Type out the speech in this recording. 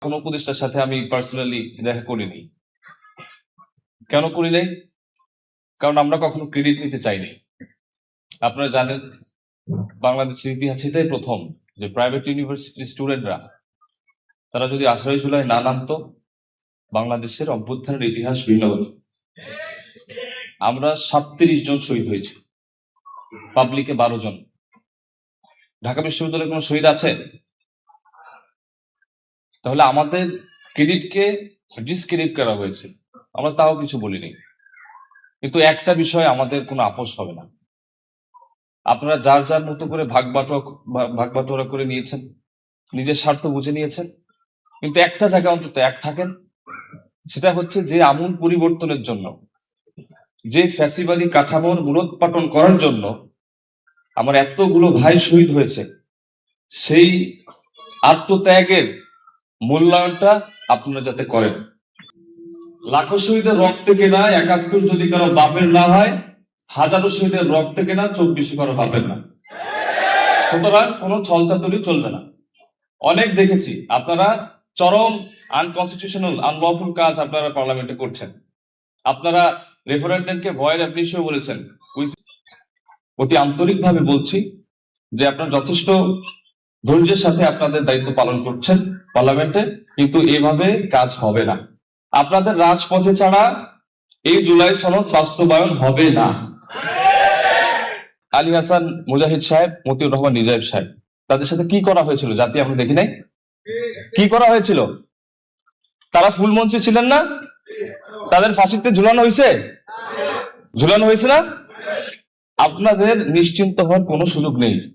কোন উপদেষ্টার সাথে আমি পার্সোনালি দেখা করিনি। কেন করি নাই? কারণ আমরা কখনো ক্রেডিট নিতে চাইনি। আপনারা জানেন, বাংলাদেশের ইতিহাসে এটাই প্রথম যে প্রাইভেট ইউনিভার্সিটির স্টুডেন্টরা তারা যদি 18 জুলাই না নামতো, বাংলাদেশের অভ্যুত্থানের ইতিহাস ভিন্ন হতো। আমরা 37 জন শহীদ হয়েছি, পাবলিকে 12 জন। ঢাকা বিশ্ববিদ্যালয়ে কোনো শহীদ আছে? তাহলে আমাদের ক্রেডিটকে ডিসক্রেডিট করা হয়েছে, আমরা তাও কিছু বলিনি। কিন্তু একটা বিষয় আমাদের কোনো আপোষ হবে না। আপনারা যার যার মতো করে ভাগ বাটোয়ারা করে নিয়েছেন, নিজের স্বার্থ বুঝে নিয়েছেন, কিন্তু একটা জায়গায় অন্তত এক থাকেন। সেটা হচ্ছে যে আমূল পরিবর্তনের জন্য, যে ফ্যাসিবাদী কাঠামোর মূলোৎপাটন করার জন্য আমার এতগুলো ভাই শহীদ হয়েছে, সেই আত্মত্যাগের মূল্যায়নটা আপনারা যাতে করেন। লাখো শহীদের রক্তে কেনা 71 যদি কারো বাপের না হয়, হাজারো শহীদের রক্তে কেনা 24 কারো বাপের না। সুতরাং কোনো ছলচাতুরি চলবে না। অনেক দেখেছি আপনারা চরম আনকনস্টিটিউশনাল আনলফুল কাজ আপনারা পার্লামেন্টে করছেন। আপনারা রেফারেন্ডামকে ভয়ের অ্যাপ্লিকেশন বলেছেন। অতি আন্তরিকভাবে বলছি যে আপনারা যথেষ্ট ধৈর্যের সাথে আপনাদের দায়িত্ব পালন করছেন পার্লামেন্টে, কিন্তু এভাবে কাজ হবে না। আপনাদের রাজপথে ছাড়া এই জুলাই সনদ বাস্তবায়ন হবে না। আলী হাসান মুজাহিদ সাহেব, মতিউর রহমান নিজাইব সাহেব, তাদের সাথে কি করা হয়েছিল জাতি আমরা দেখি নাই? কি করা হয়েছিল? তারা ফুল মন্ত্রী ছিলেন না? তাদের ফাঁসিতে ঝুলানো হয়েছে? ঝুলানো হয়েছে না? আপনাদের নিশ্চিন্ত হওয়ার কোনো সুযোগ নেই।